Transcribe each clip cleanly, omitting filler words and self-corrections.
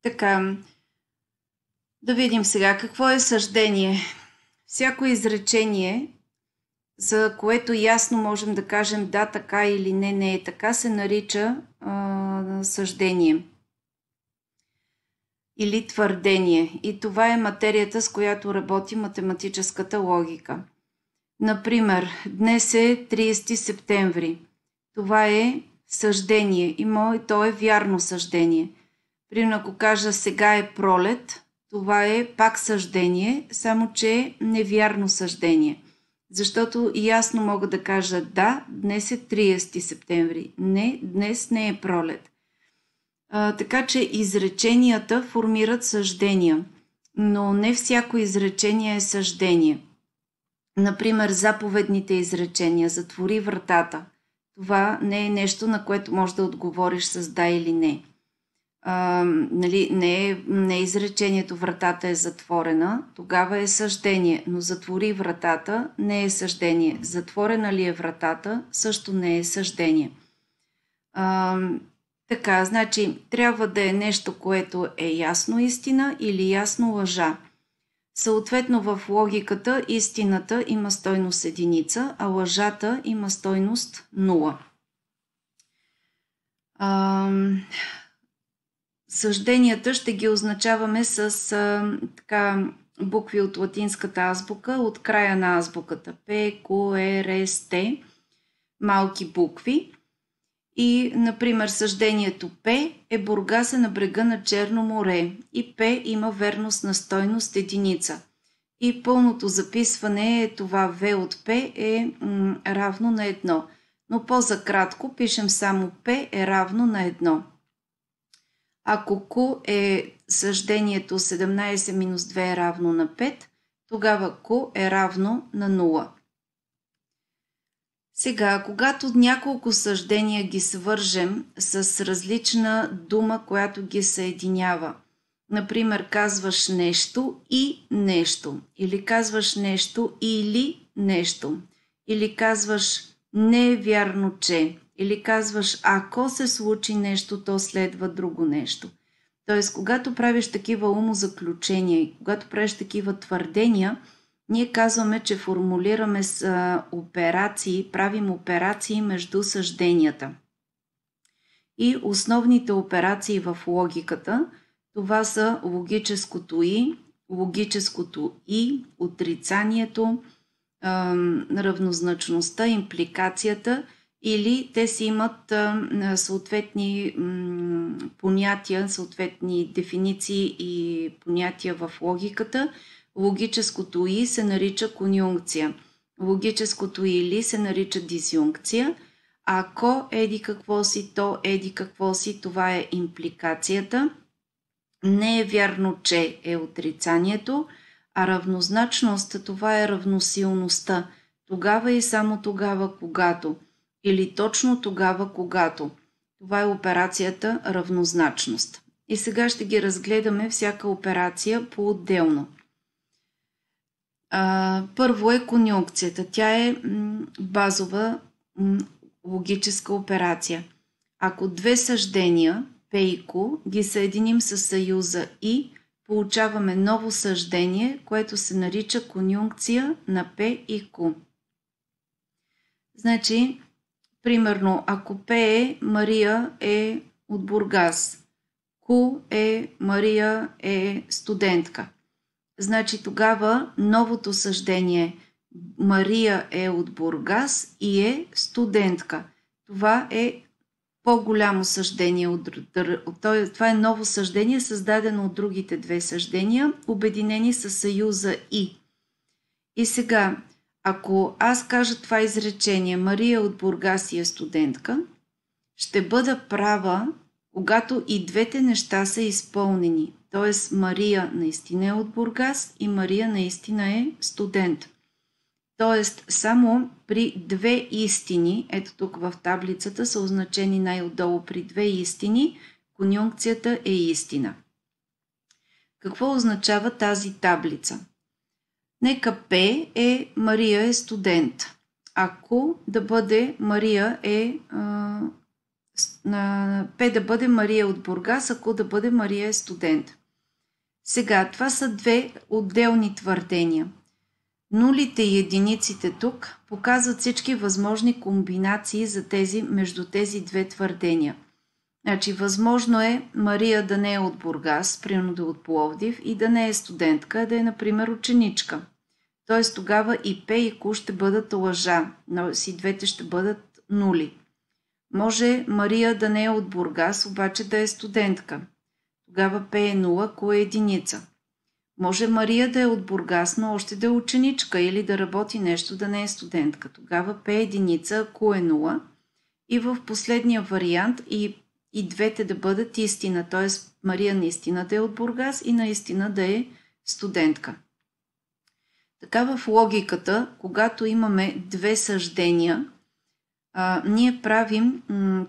Така, да видим сега какво е съждение. Всяко изречение, за което ясно можем да кажем да, така или не, не е така, се нарича съждение или твърдение. И това е материята, с която работи математическата логика. Например, днес е 30 септември. Това е съждение и то е вярно съждение. Примерно, ако кажа сега е пролет, това е пак съждение, само че е невярно съждение. Защото ясно мога да кажа да, днес е 30 септември. Не, днес не е пролет. Така че изреченията формират съждения, но не всяко изречение е съждение. Например, заповедните изречения «Затвори вратата». Това не е нещо, на което можеш да отговориш с да или не. Не е изречението «Вратата е затворена», тогава е съждение, но «Затвори вратата» не е съждение. «Затворена ли е вратата» също не е съждение. Така, значи трябва да е нещо, което е ясно истина или ясно лъжа. Съответно в логиката истината има стойност единица, а лъжата има стойност 0. Съжденията ще ги означаваме с букви от латинската азбука, от края на азбуката. П, Q, R, S, T, малки букви. И, например, съждението П е Бургас е на брега на Черно море и П има верностна стойност единица. И пълното записване е това В от П е равно на 1. Но по-закратко пишем само П е равно на 1. Ако Q е съждението 17 минус 2 е равно на 5, тогава Q е равно на 0. Сега, когато няколко съждения ги свържем с различна дума, която ги съединява, например, казваш нещо и нещо, или казваш нещо или нещо, или казваш не е вярно, че, или казваш ако се случи нещо, то следва друго нещо. Тоест, когато правиш такива умозаключения и когато правиш такива твърдения, ние казваме, че формулираме с операции, правим операции между съжденията. И основните операции в логиката, това са логическото и, отрицанието, равнозначността, импликацията, или те си имат съответни понятия, съответни дефиниции и понятия в логиката. Логическото и се нарича конюнкция. Логическото или се нарича дисюнкция. Ако еди какво си, то еди какво си, това е импликацията. Не е вярно, че е отрицанието, а равнозначност това е равносилността. Тогава и само тогава, когато. Или точно тогава, когато. Това е операцията равнозначност. И сега ще ги разгледаме всяка операция по-отделно. Първо е конюнкцията. Тя е базова логическа операция. Ако две съждения, П и Q, ги съединим с съюза и, получаваме ново съждение, което се нарича конюнкция на П и Q. Значи, примерно, ако П е Мария е от Бургас, Q е Мария е студентка. Значи тогава новото съждение Мария е от Бургас и е студентка. Това е по-голямо съждение. Това е ново съждение, създадено от другите две съждения, обединени с съюза и. И сега, ако аз кажа това изречение Мария от Бургас и е студентка, ще бъда права, когато и двете неща са изпълнени. Т.е. Мария наистина е от Бургас и Мария наистина е студент. Т.е. само при две истини, ето тук в таблицата са означени най-отдолу при две истини, конюнкцията е истина. Какво означава тази таблица? Нека П е Мария е студент. Ако да бъде Мария е П да бъде Мария от Бургас, ако да бъде Мария е студент. Сега, това са две отделни твърдения. Нулите и единиците тук показват всички възможни комбинации между тези две твърдения. Значи, възможно е Мария да не е от Бургас, примерно да е от Пловдив, и да не е студентка, а да е, например, ученичка. Тоест, тогава и П и Q ще бъдат лъжа, но и двете ще бъдат нули. Може Мария да не е от Бургас, обаче да е студентка. Тогава П е 0, Q е единица. Може Мария да е от Бургас, но още да е ученичка или да работи нещо, да не е студентка. Тогава П е единица, Q е 0. И в последния вариант и двете да бъдат истина, т.е. Мария наистина да е от Бургас и наистина да е студентка. Така в логиката, когато имаме две съждения, ние правим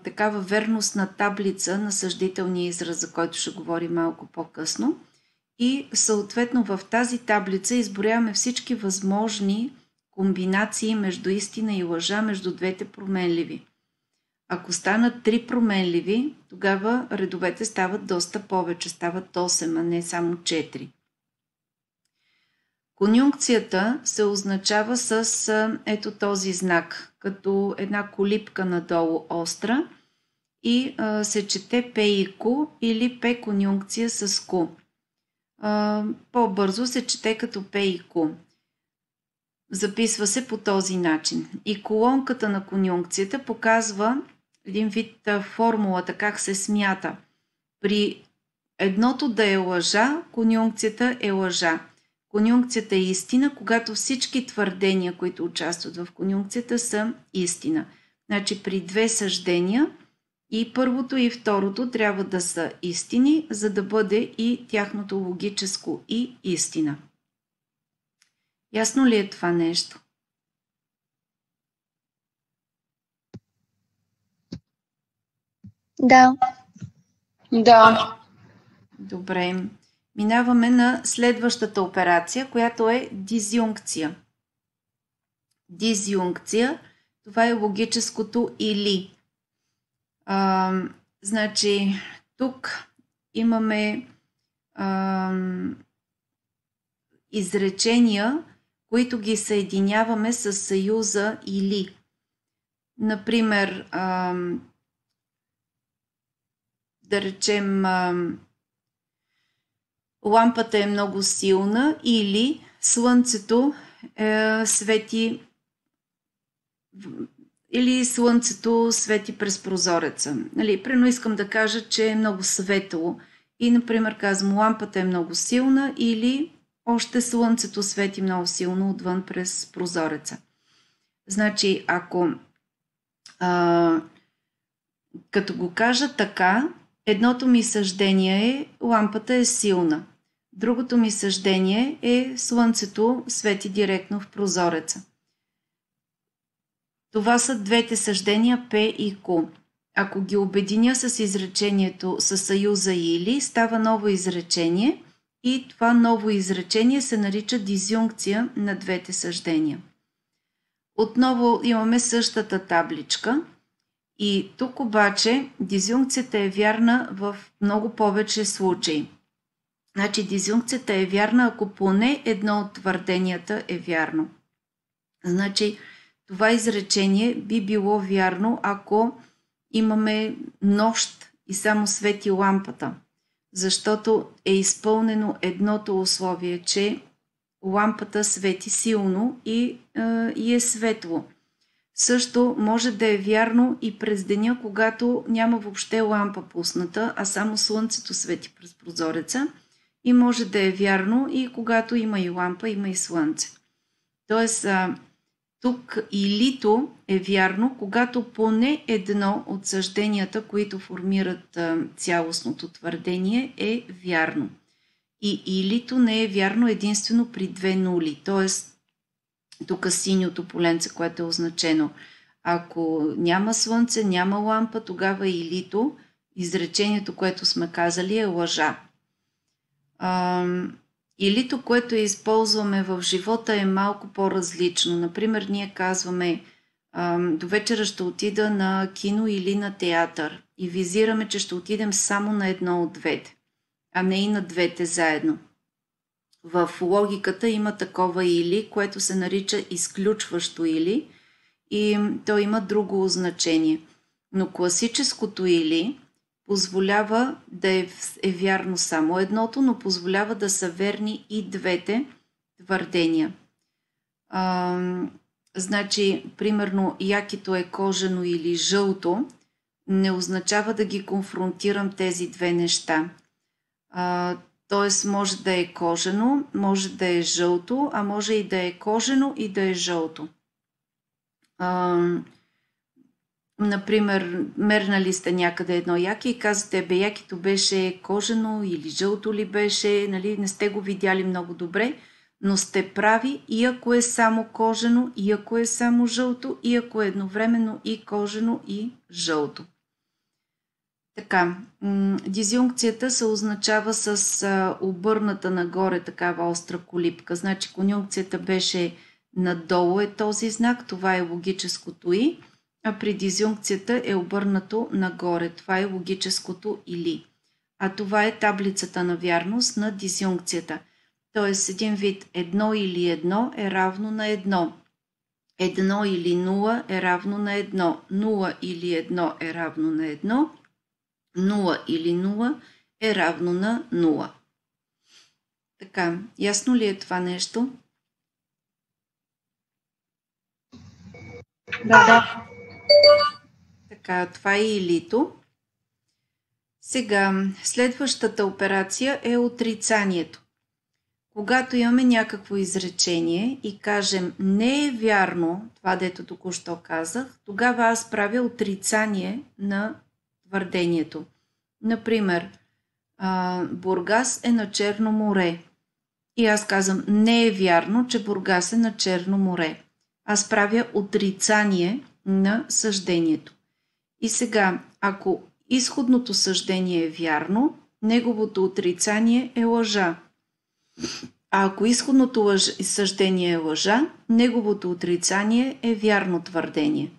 такава верностна таблица на съждителния израз, за който ще говорим малко по-късно. И съответно в тази таблица изброяваме всички възможни комбинации между истина и лъжа, между двете променливи. Ако станат 3 променливи, тогава редовете стават доста повече, стават 8, а не само 4. Конюнкцията се означава с ето този знак, като една колипка надолу остра и се чете П и Q или П конюнкция с Q. По-бързо се чете като П и Q. Записва се по този начин. И колонката на конюнкцията показва един вид формулата, как се смята. При едното да е лъжа, конюнкцията е лъжа. Конюнкцията е истина, когато всички твърдения, които участват в конюнкцията, са истина. Значи при две съждения и първото и второто трябва да са истини, за да бъде и тяхното логическо и истина. Ясно ли е това нещо? Да. Да. Добре. Минаваме на следващата операция, която е дизюнкция. Дизюнкция, това е логическото или. Значи, тук имаме изречения, които ги съединяваме с съюза или. Например, да речем, лампата е много силна или слънцето свети през прозореца. Примерно искам да кажа, че е много светло и, например, казвам, лампата е много силна или още слънцето свети много силно отвън през прозореца. Значи, ако като го кажа така, едното ми съждение е лампата е силна. Другото ми съждение е слънцето свети директно в прозореца. Това са двете съждения П и Q. Ако ги обединя с изречението, с съюза или, става ново изречение и това ново изречение се нарича дизюнкция на двете съждения. Отново имаме същата табличка и тук обаче дизюнкцията е вярна в много повече случаи. Значи дизюнкцията е вярна, ако поне едно от твърденията е вярно. Значи това изречение би било вярно, ако имаме нощ и само свети лампата, защото е изпълнено едното условие, че лампата свети силно и е светло. Също може да е вярно и през деня, когато няма въобще лампа пусната, а само слънцето свети през прозореца. И може да е вярно и когато има и лампа, има и слънце. Тоест, тук илито е вярно, когато поне едно от съжденията, които формират цялостното твърдение, е вярно. И илито не е вярно единствено при две нули. Тоест, тук синьото поленце, което е означено. Ако няма слънце, няма лампа, тогава илито, изречението, което сме казали, е лъжа. Илито, което използваме в живота, е малко по-различно. Например, ние казваме до вечера ще отида на кино или на театър. и визираме, че ще отидем само на едно от двете, а не и на двете заедно. В логиката има такова или, което се нарича изключващо или и то има друго значение. Но класическото или позволява да е вярно само едното, но позволява да са верни и двете твърдения. Значи, примерно, якито е кожено или жълто, не означава да ги конфронтирам тези две неща. Тоест, може да е кожено, може да е жълто, а може и да е кожено и да е жълто. Например, мернали сте някъде едно яке и казвате, якито беше кожено или жълто ли беше, нали, не сте го видяли много добре, но сте прави и ако е само кожено, и ако е само жълто, и ако е едновременно и кожено, и жълто. Така, дизюнкцията се означава с обърната нагоре такава остра колипка. Значи конюнкцията беше надолу е този знак, това е логическото и, а при дизюнкцията е обърнато нагоре, това е логическото или. А това е таблицата на вярност на дизюнкцията. Тоест един вид едно или едно е равно на едно. Едно или нула е равно на едно. Нула или едно е равно на едно. 0 или 0 е равно на 0. Така, ясно ли е това нещо? Да. Така, това е илито. Сега, следващата операция е отрицанието. Когато имаме някакво изречение и кажем не е вярно това, дето току-що казах, тогава аз правя отрицание на твърдението. Например, Бургас е на Черно море. И аз казвам, не е вярно, че Бургас е на Черно море. Аз правя отрицание на съждението. И сега, ако изходното съждение е вярно, неговото отрицание е лъжа. А ако изходното съждение е лъжа, неговото отрицание е вярно твърдение.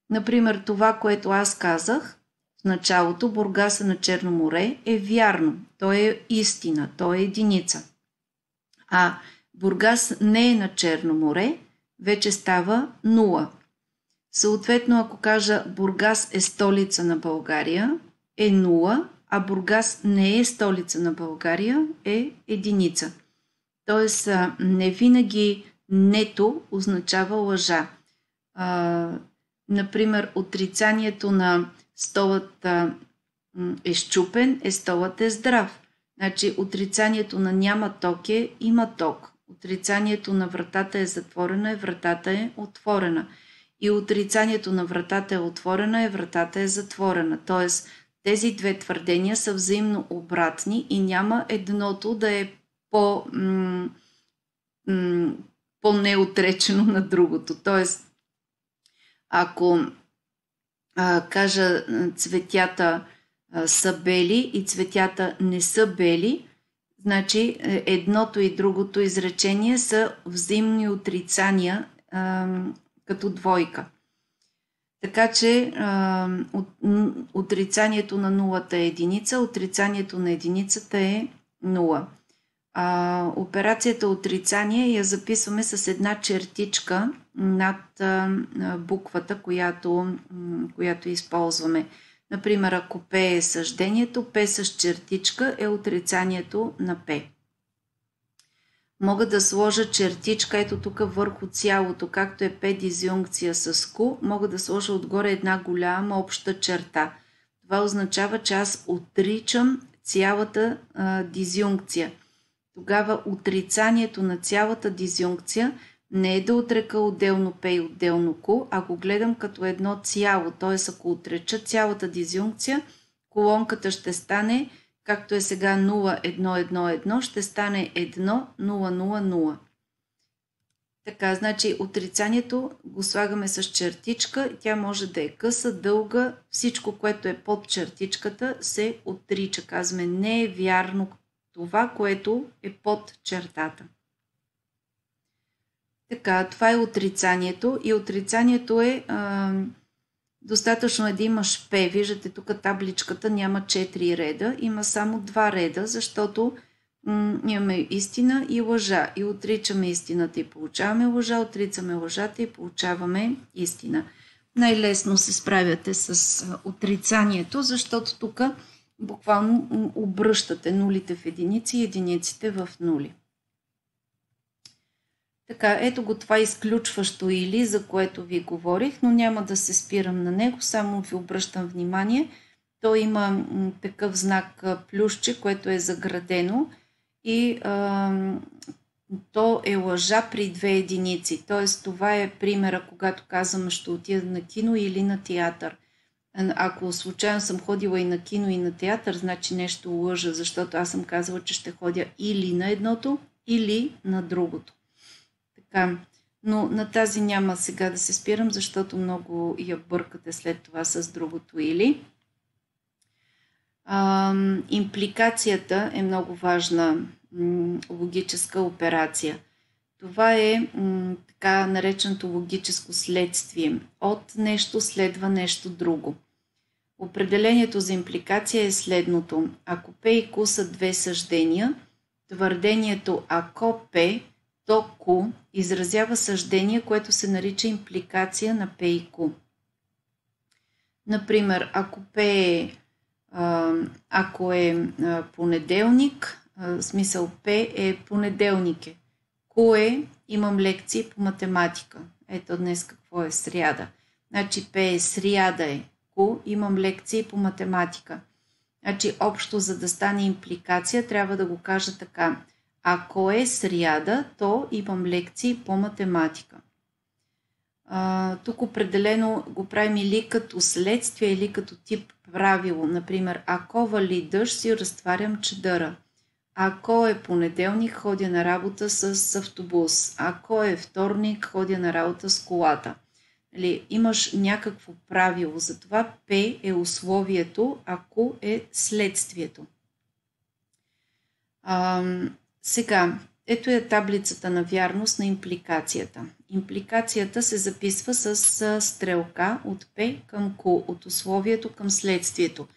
Например, това, което аз казах в началото, Бургаса на Черно море, е вярно. То е истина, то е единица. А Бургас не е на Черно море, вече става 0. Съответно, ако кажа Бургас е столица на България, е 0, а Бургас не е столица на България, е единица. Тоест, не винаги нето означава лъжа. Например, отрицанието на столът е счупен, столът е здрав. Значи, отрицанието на няма ток е има ток. Отрицанието на вратата е затворена, вратата е отворена. И отрицанието на вратата е отворена, вратата е затворена. Тоест, тези две твърдения са взаимно обратни и няма едното да е по-неотречено на другото. Тоест, ако кажа цветята са бели и цветята не са бели, значи едното и другото изречение са взаимни отрицания като двойка. Така че отрицанието на нулата е единица, отрицанието на единицата е 0. Операцията отрицание я записваме с една чертичка над буквата, която използваме. Например, ако П е съждението, П с чертичка е отрицанието на П. Мога да сложа чертичка, ето тук върху цялото, както е П дизюнкция с Q, мога да сложа отгоре една голяма обща черта. Това означава, че аз отричам цялата дизюнкция. Тогава отрицанието на цялата дизюнкция не е да отрека отделно П и отделно Q, а го гледам като едно цяло. Т.е. ако отреча цялата дизюнкция, колонката ще стане, както е сега 0, 1, 1, 1, ще стане 1, 0, 0, 0. Така, значи отрицанието го слагаме с чертичка, тя може да е къса, дълга, всичко, което е под чертичката, се отрича. Казваме, не е вярно това, което е под чертата. Така, това е отрицанието и отрицанието е Достатъчно е да имаш П. Виждате, тук табличката няма 4 реда, има само 2 реда, защото имаме истина и лъжа. И отричаме истината и получаваме лъжа, отричаме лъжата и получаваме истина. Най-лесно се справяте с отрицанието, защото тук буквално обръщате нулите в единици и единиците в нули. Така, ето го това изключващо или, за което ви говорих, но няма да се спирам на него, само ви обръщам внимание. То има такъв знак плюсче, което е заградено и то е лъжа при 2 единици. Т.е. това е примера, когато казвам ще отида на кино или на театър. Ако случайно съм ходила и на кино и на театър, значи нещо лъжа, защото аз съм казала, че ще ходя или на едното, или на другото. Така, но на тази няма сега да се спирам, защото много я бъркате след това с другото или. Импликацията е много важна логическа операция. Това е така нареченото логическо следствие. От нещо следва нещо друго. Определението за импликация е следното. Ако П и Q са две съждения, твърдението ако П, то Q изразява съждение, което се нарича импликация на П и Q. Например, ако е понеделник, смисъл П е понеделник е. Q е имам лекции по математика. Ето днес какво е сряда. Значи П е сряда е. Q имам лекции по математика. Значи общо за да стане импликация трябва да го кажа така. Ако е сряда, то имам лекции по математика. Тук определено го правим или като следствие, или като тип правило. Например, ако вали дъжд, си разтварям чадъра. Ако е понеделник, ходя на работа с автобус. Ако е вторник, ходя на работа с колата. Имаш някакво правило. Затова П е условието, ако е следствието. Сега, ето е таблицата на вярност на импликацията. Импликацията се записва с стрелка от П към Q, от условието към следствието.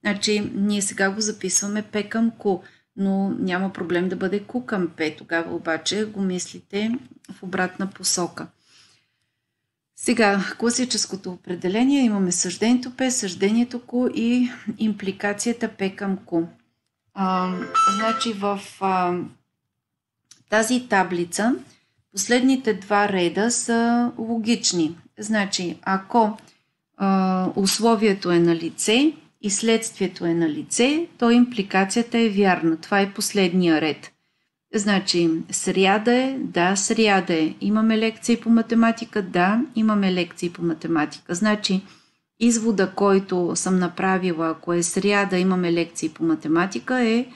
Значи, ние сега го записваме П към Q, но няма проблем да бъде Q към П. Тогава обаче го мислите в обратна посока. Сега, класическото определение имаме съждението П, съждението Q и импликацията П към Q. Значи в тази таблица последните два реда са логични. Значи, ако условието е на лице и следствието е на лице, то импликацията е вярна. Това е последния ред. Значи, сряда е, да, сряда е. Имаме лекции по математика, да, имаме лекции по математика. Значи, извода, който съм направила, ако е сряда, имаме лекции по математика, е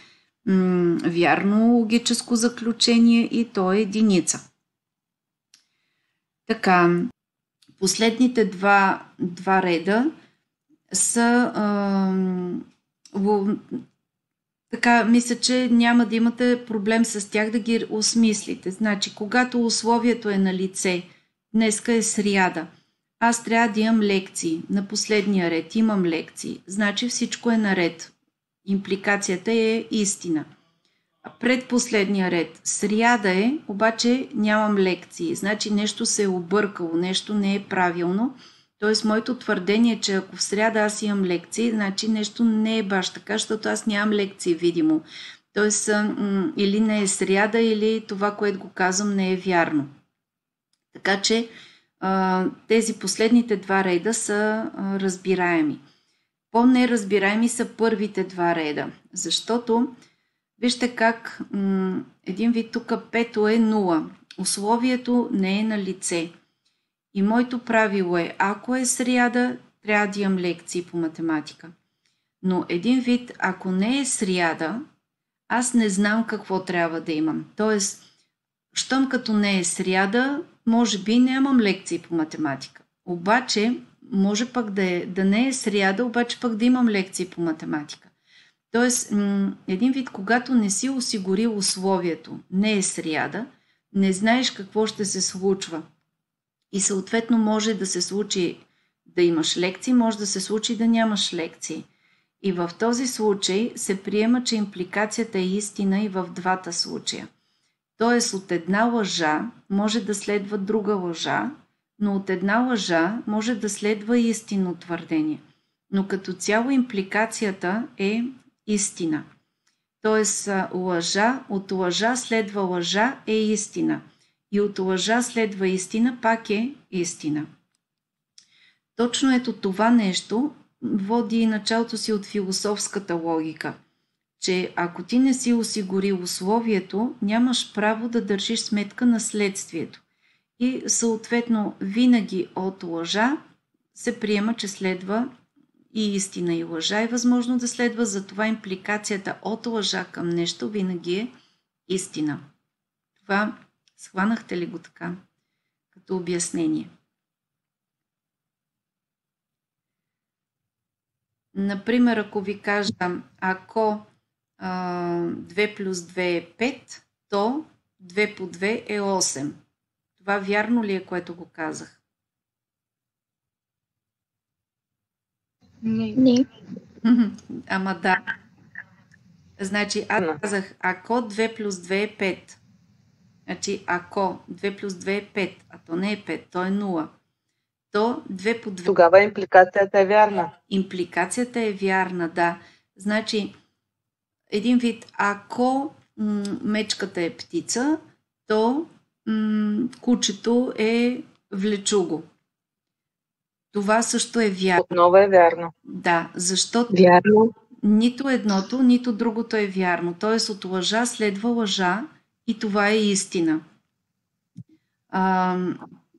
вярно логическо заключение и то е единица. Така, последните два реда са така, мисля, че няма да имате проблем с тях да ги осмислите. Значи, когато условието е на лице, днеска е сряда, аз трябва да имам лекции. На последния ред имам лекции. Значи всичко е наред. Импликацията е истина. Пред последния ред сряда е, обаче нямам лекции. Значи нещо се е объркало, нещо не е правилно. Тоест моето твърдение е, че ако в сряда аз имам лекции, значи нещо не е баш така, защото аз нямам лекции, видимо. Тоест или не е сряда, или това, което го казвам, не е вярно. Така че тези последните два реда са разбираеми. По-неразбираеми са първите два реда, защото вижте как един вид тук пето е 0. Условието не е на лице. И моето правило е, ако е сряда, трябва да имам лекции по математика. Но един вид, ако не е сряда, аз не знам какво трябва да имам. Тоест, щом като не е сряда, може би нямам лекции по математика. Обаче, може пък да не е сряда, обаче пък да имам лекции по математика. Тоест, един вид, когато не си осигурил условието, не е сряда, не знаеш какво ще се случва. И съответно може да се случи да имаш лекции, може да се случи да нямаш лекции. И в този случай се приема, че импликацията е истина и в двата случая. Тоест от една лъжа може да следва друга лъжа, но от една лъжа може да следва истинно твърдение. Но като цяло импликацията е истина. Тоест от лъжа следва лъжа е истина. И от лъжа следва истина пак е истина. Точно ето това нещо води началото си от философската логика, че ако ти не си осигурил условието, нямаш право да държиш сметка на следствието. И съответно винаги от лъжа се приема, че следва и истина и лъжа е възможно да следва, затова импликацията от лъжа към нещо винаги е истина. Това схванахте ли го така като обяснение? Например, ако ви кажа, ако 2 плюс 2 е 5, то 2 по 2 е 8. Това вярно ли е, което го казах? Не. Ама да. Значи аз казах, ако 2 плюс 2 е 5. Значи ако 2 плюс 2 е 5, а то не е 5, то е 0. То 2 по 2... Тогава импликацията е вярна. Импликацията е вярна, да. Значи, един вид, ако мечката е птица, то кучето е влечуго. Това също е вярно. Отново е вярно. Да, защото вярно. Нито едното, нито другото е вярно. Тоест от лъжа следва лъжа и това е истина.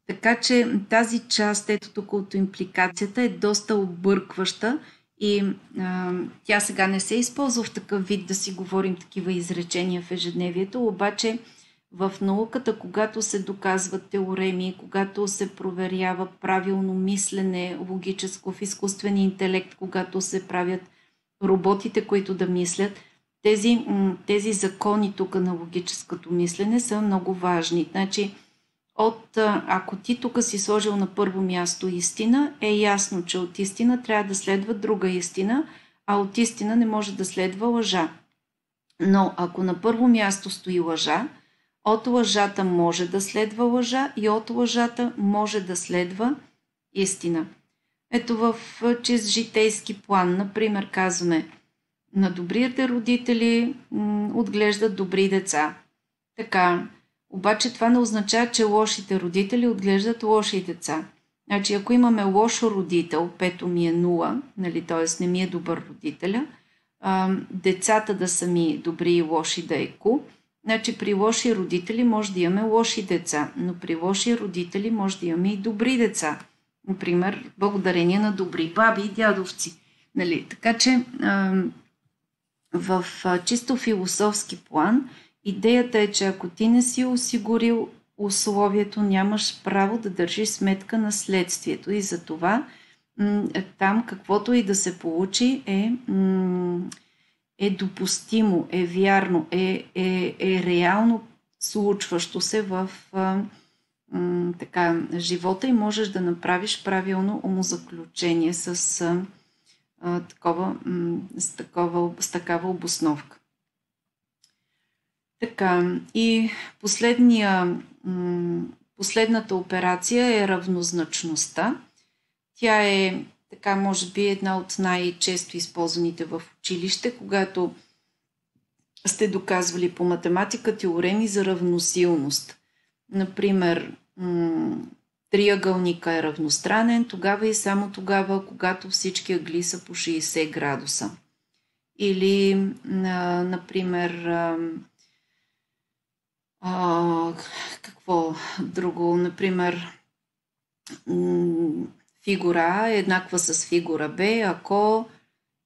Така че тази част, ето тук от импликацията е доста объркваща и тя сега не се използва в такъв вид да си говорим такива изречения в ежедневието, обаче в науката, когато се доказват теореми, когато се проверява правилно мислене, логическо, в изкуствения интелект, когато се правят роботите, които да мислят, тези закони тук на логическото мислене са много важни. Значи, ако ти тук си сложил на първо място истина, е ясно, че от истина трябва да следва друга истина, а от истина не може да следва лъжа. Но ако на първо място стои лъжа, от лъжата може да следва лъжа и от лъжата може да следва истина. Ето в чист житейски план, например, казваме, на добрите родители отглеждат добри деца. Така, обаче това не означава, че лошите родители отглеждат лоши деца. Значи, ако имаме лош родител, пето ми е 0, нали, т.е. не ми е добър родителя, децата да са ми добри и лоши да е ку, значи при лоши родители може да имаме лоши деца, но при лоши родители може да имаме и добри деца. Например, благодарение на добри баби и дядовци. Нали? Така че в чисто философски план идеята е, че ако ти не си осигурил условието, нямаш право да държиш сметка на следствието. И за това там каквото и да се получи е допустимо, е вярно, е реално случващо се в живота и можеш да направиш правилно умозаключение с такава обосновка. Така, и последната операция е равнозначността. Тя е така, може би, една от най-често използваните в училище, когато сте доказвали по математика теореми за равносилност. Например, триъгълника е равностранен, тогава и само тогава, когато всички ъгли са по 60 градуса. Или, например, какво друго? Например, фигура А е еднаква с фигура Б, ако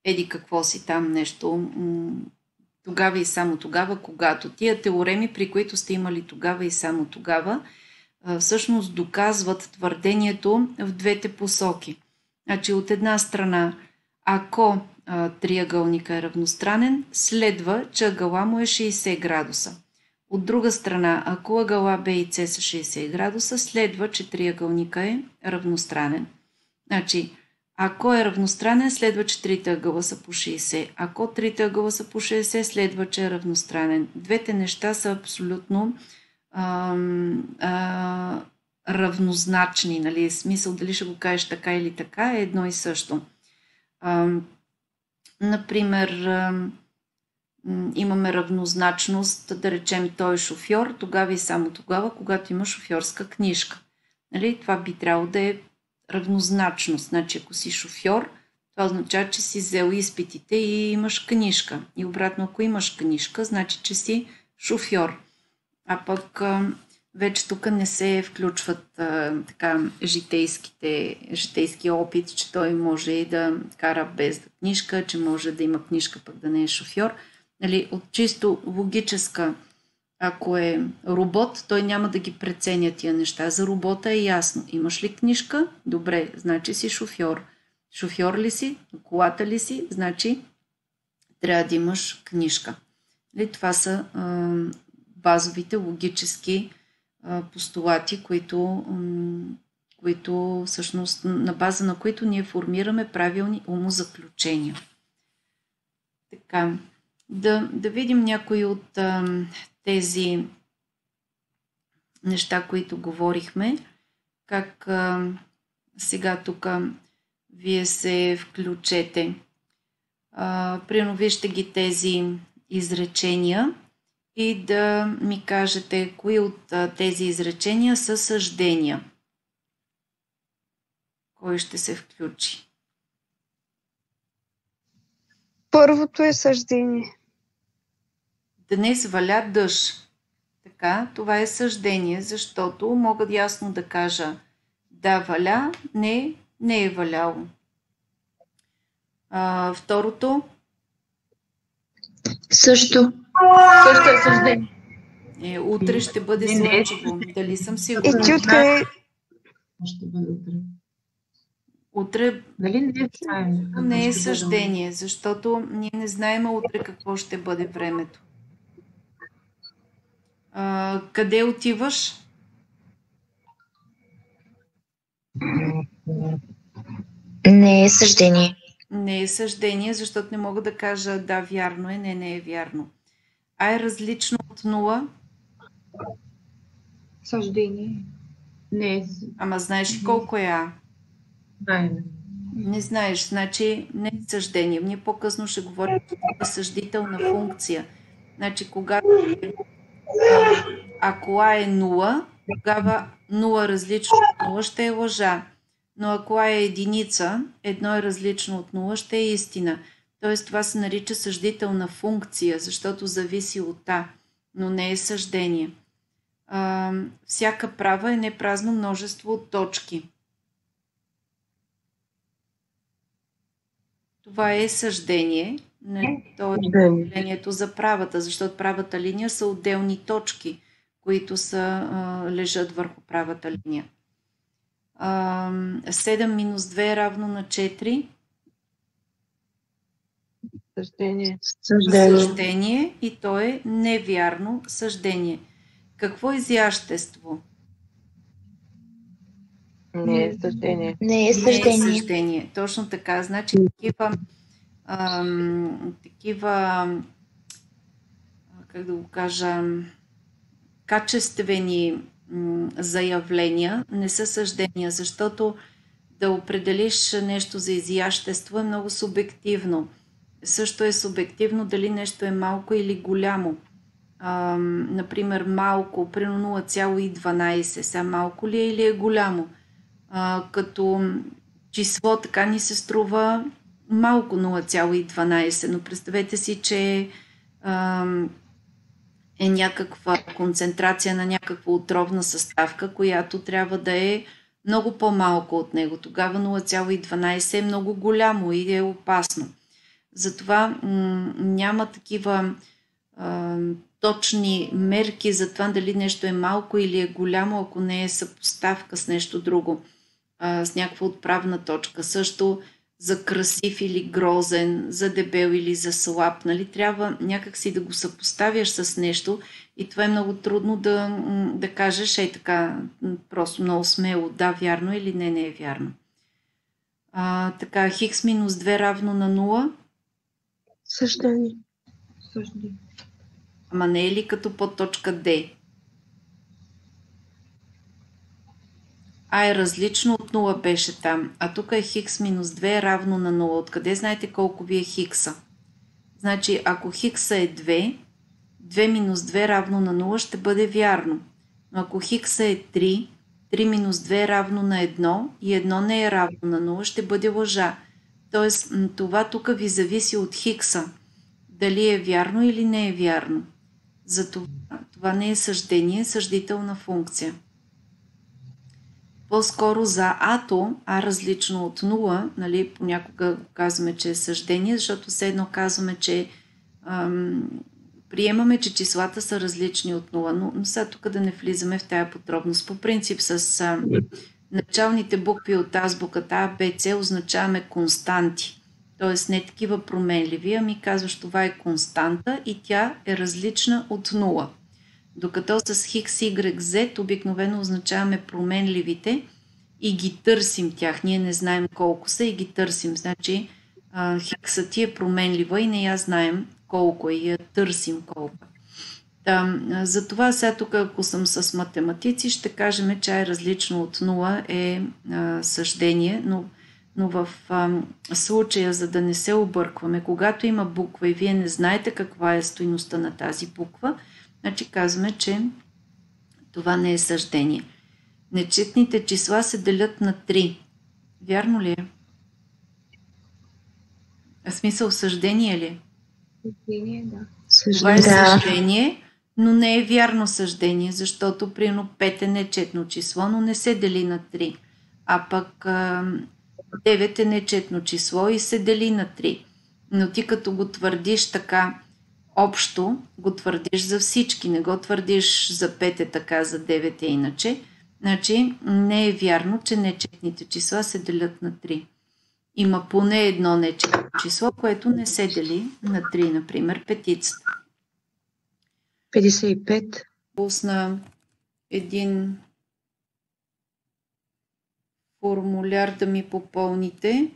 еди какво си там нещо, тогава и само тогава, когато. Тия теореми, при които сте имали тогава и само тогава, всъщност доказват твърдението в двете посоки. Значи от една страна, ако триъгълника е равностранен, следва, че ъгъла му е 60 градуса. От друга страна, ако ъгъла Б и С са 60 градуса, следва, че триъгълника е равностранен. Значи, ако е равностранен, следва, че трите ъгъла са по 60. Ако трите ъгъла са по 60, следва, че е равностранен. Двете неща са абсолютно равнозначни. Нали? Смисъл дали ще го кажеш така или така е едно и също. Например, имаме равнозначност, да речем той е шофьор, тогава и само тогава, когато има шофьорска книжка. Нали? Това би трябвало да е равнозначност. Значи, ако си шофьор, това означава, че си взел изпитите и имаш книжка. И обратно, ако имаш книжка, значи, че си шофьор. А пък вече тук не се включват така житейски опит, че той може и да кара без книжка, че може да има книжка, пък да не е шофьор. Нали, от чисто логическа, ако е робот, той няма да ги преценя тия неща. За робота е ясно. Имаш ли книжка? Добре, значи си шофьор. Шофьор ли си? Колата ли си? Значи трябва да имаш книжка. Нали, това са базовите логически постулати, които всъщност на база на които ние формираме правилни умозаключения. Така, да видим някои от тези неща, които говорихме, как сега тук вие се включете. Примерно вижте ги тези изречения и да ми кажете кои от тези изречения са съждения. Кой ще се включи? Първото е съждение. Днес валя дъжд. Така, това е съждение, защото мога ясно да кажа да валя, не е валяло. Второто? Също. Също е съждение. Утре ще бъде слънчево. Дали съм И сигурна? ти откъде? Ще бъде утре. Утре Дали не е съждение, защото ние не знаем утре какво ще бъде времето. Къде отиваш? Не е съждение. Не е съждение, защото не мога да кажа да, вярно е, не е вярно. А е различно от нула? Съждение. Не е. Ама знаеш ли колко е А? Не знаеш, значи не е съждение. Ние по-късно ще говорим за съждителна функция. Значи, когато ако А е 0, тогава 0 различно от 0 ще е лъжа. Но ако А е единица, едно е различно от 0 ще е истина. Тоест това се нарича съждителна функция, защото зависи от А, но не е съждение. Всяка права е непразно множество от точки. Това е съждение. То е определението за правата, защото правата линия са отделни точки, които лежат върху правата линия. 7 минус 2 е равно на 4. Съждение. Съждение и то е невярно съждение. Какво е изящество? Не е съждение. Не е Не е съждение. съждение. Точно така. Значи такива как да го кажа, качествени заявления не са съждения, защото да определиш нещо за изящество е много субективно. Също е субективно дали нещо е малко или голямо. Например, малко, примерно 0,12. Сега малко ли е или е голямо? Като число така ни се струва малко 0,12, но представете си, че е някаква концентрация на някаква отровна съставка, която трябва да е много по-малко от него. Тогава 0,12 е много голямо и е опасно. Затова няма такива точни мерки за това дали нещо е малко или е голямо, ако не е съпоставка с нещо друго, с някаква отправна точка. Също за красив или грозен, за дебел или за слаб. Нали? Трябва някакси да го съпоставяш с нещо и това е много трудно да кажеш така просто много смело да, вярно или не е вярно. Така, хикс минус 2 равно на 0. Съждение. Съждение. Ама не е ли като подточка D? А е различно от 0 беше там, а тук е хикс минус 2 равно на 0. Откъде знаете колко ви е хикса? Значи, ако хикса е 2, 2 минус 2 равно на 0 ще бъде вярно. Но ако хикса е 3, 3 минус 2 равно на 1 и 1 не е равно на 0, ще бъде лъжа. Тоест, това тук ви зависи от хикса. Дали е вярно или не е вярно. Затова това не е съждение, е съждителна функция. По-скоро за А-то, А различно от 0, нали, понякога казваме, че е съждение, защото все едно казваме, че приемаме, че числата са различни от 0, но сега тук да не влизаме в тая подробност. По принцип с началните букви от азбуката А, Б, С означаваме константи, т.е. не такива променливи, ами казваш това е константа и тя е различна от 0. Докато с хикс, Y, Z обикновено означаваме променливите и ги търсим тях. Ние не знаем колко са и ги търсим. Значи хикса ти е променлива и не я знаем колко е и я търсим колко. Затова сега тук, ако съм с математици, ще кажем, че е различно от 0 е съждение, но в случая, за да не се объркваме, когато има буква и вие не знаете каква е стойността на тази буква, значи казваме, че това не е съждение. Нечетните числа се делят на 3. Вярно ли е? В смисъл съждение ли? Съждение, да. Това е съждение, но не е вярно съждение, защото примерно 5 е нечетно число, но не се дели на 3. А пък 9 е нечетно число и се дели на 3. Но ти като го твърдиш така общо, го твърдиш за всички, не го твърдиш за 5 е така, за 9 е иначе. Значи не е вярно, че нечетните числа се делят на 3. Има поне едно нечетно число, което не се дели на 3, например петицата. 55. Пусна един формуляр да ми попълните.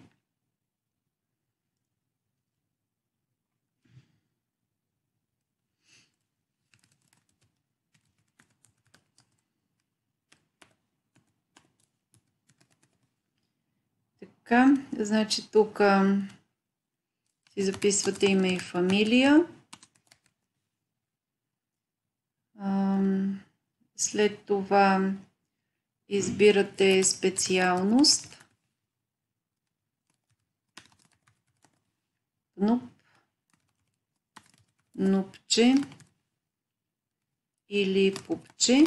Така, значи тук си записвате име и фамилия. След това избирате специалност. НУП, НУПче или ПУПче.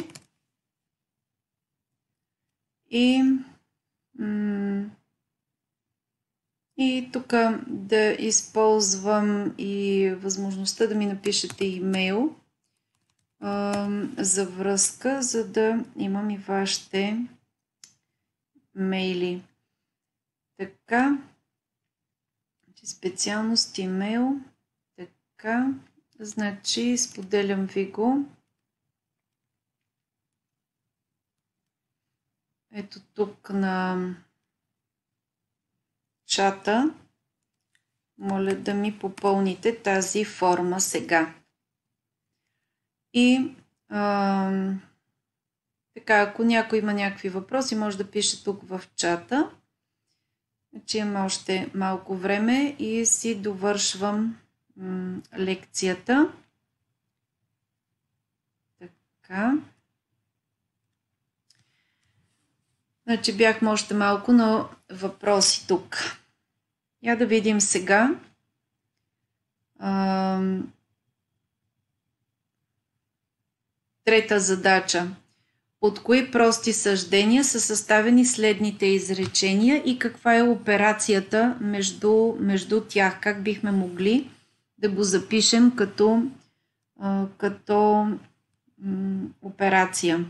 И тук да използвам и възможността да ми напишете имейл за връзка, за да имам и вашите мейли. Така, специалност имейл, така, значи споделям ви го. Ето тук на чата. Моля да ми попълните тази форма сега. И така, ако някой има някакви въпроси, може да пише тук в чата. Значи имаме още малко време и си довършвам лекцията. Така. Значи бяхме още малко на въпроси тук. Я да видим сега. Трета задача. От кои прости съждения са съставени следните изречения и каква е операцията между тях? Как бихме могли да го запишем като операция?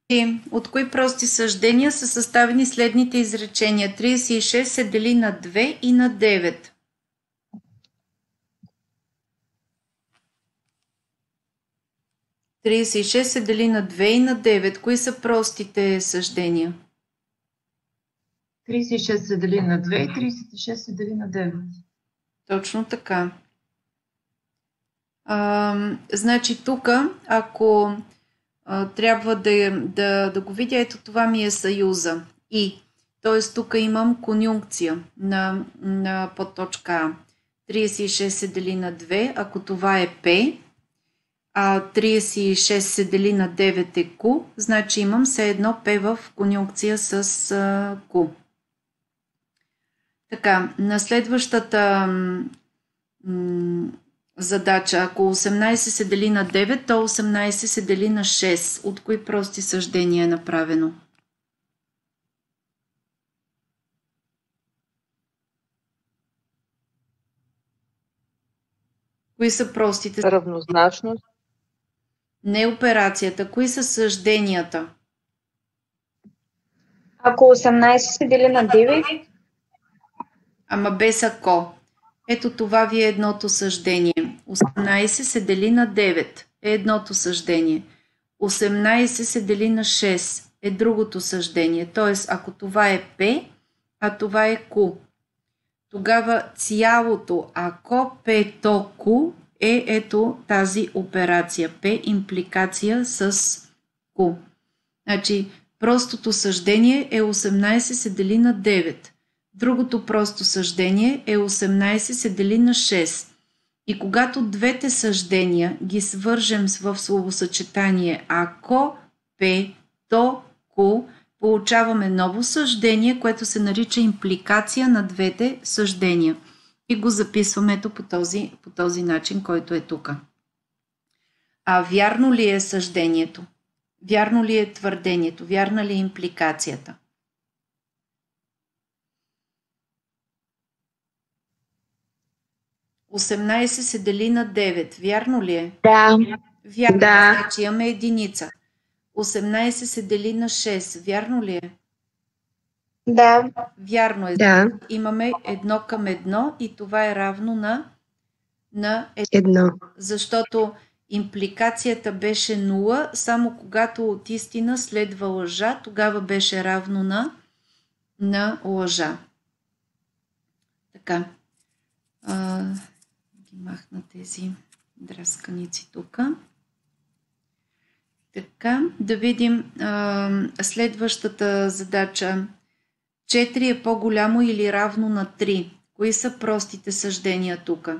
И от кои прости съждения са съставени следните изречения? 36 се дели на 2 и на 9. се дели на 2 и на 9. Кои са простите съждения? 36 се дели на 2 и 36 се дели на 9. Точно така. Значи тук, ако трябва да го видя, ето това ми е съюза. И, т.е. тук имам конюнкция на подточка А. 36 се дели на 2, ако това е П, а 36 се дели на 9 е Q, значи имам все едно П в конюнкция с Q. Така, на следващата задача, ако 18 се дели на 9, то 18 се дели на 6. От кои прости съждения е направено? Кои са простите? Равнозначност. Не операцията. Кои са съжденията? Ако 18 се дели на 9, Ама без ако. Ето това ви е едното съждение. 18 се дели на 9 е едното съждение. 18 се дели на 6 е другото съждение. Тоест, ако това е П, а това е Q, тогава цялото ако П то Q е ето тази операция. П импликация с Q. Значи, простото съждение е 18 се дели на 9. Другото просто съждение е 18 се дели на 6. И когато двете съждения ги свържем в словосъчетание ако П то Q, получаваме ново съждение, което се нарича импликация на двете съждения. И го записваме ето по този начин, който е тук. А вярно ли е съждението? Вярно ли е твърдението? Вярна ли е импликацията? – 18 се дели на 9. Вярно ли е? да, Вярно. Да. Значи имаме единица. 18 се дели на 6. Вярно ли е? да, Вярно е. да, Имаме 1 към 1 и това е равно на 1. едно. Защото импликацията беше 0, само когато от истина следва лъжа, тогава беше равно на лъжа. Така. Ги махна тези драсканици тук. Така, да видим следващата задача. 4 е по-голямо или равно на 3. Кои са простите съждения тук? –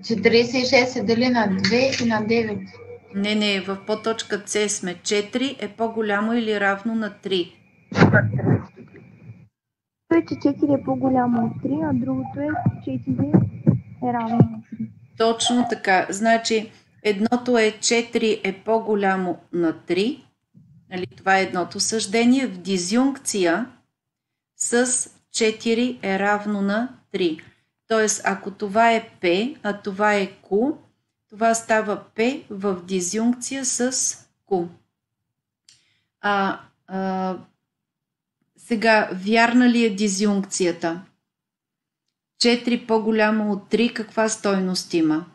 46 се дели на 2 и на 9. Не, в подточка С сме. 4 е по-голямо или равно на 3. Първото 4 е по-голямо от 3, а другото е 4 е равно на 3. Точно така. Значи, едното е 4 е по-голямо на 3. Нали, това е едното съждение. В дизюнкция с 4 е равно на 3. Тоест, ако това е P, а това е Q, това става P в дизюнкция с Q. Сега, вярна ли е дизюнкцията? 4 по-голямо от 3, каква стойност има?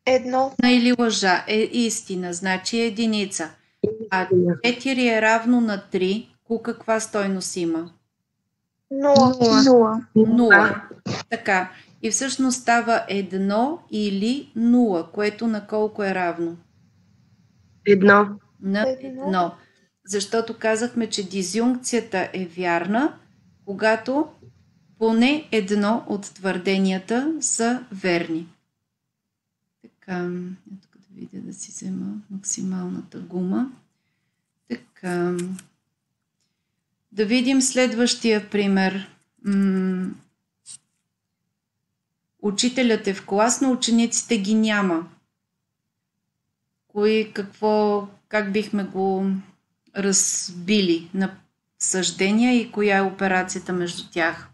Едно. Или лъжа? Е истина, значи е единица. А 4 е равно на 3, Q каква стойност има? 0. 0. Така. И всъщност става 1 или 0, което на колко е равно? Едно. На 1. Защото казахме, че дизюнкцията е вярна, когато поне едно от твърденията са верни. Така, тук да видя да си взема максималната гума. Така, да видим следващия пример. Учителят е в клас, но учениците ги няма. Как бихме го разбили на съждения и коя е операцията между тях?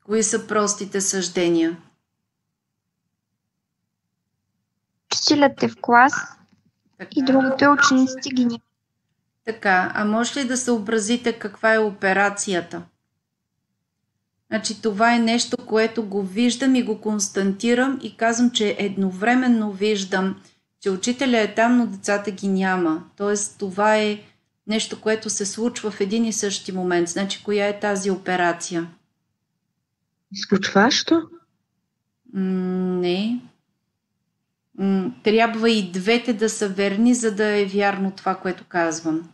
Кои са простите съждения? Учителят е в клас Така. и другото е учениците ги няма. Така, а може ли да съобразите каква е операцията? Значи това е нещо, което го виждам и го констатирам и казвам, че едновременно виждам, че учителя е там, но децата ги няма. Тоест това е нещо, което се случва в един и същи момент. Значи коя е тази операция? Изключващо? Не. Трябва и двете да са верни, за да е вярно това, което казвам.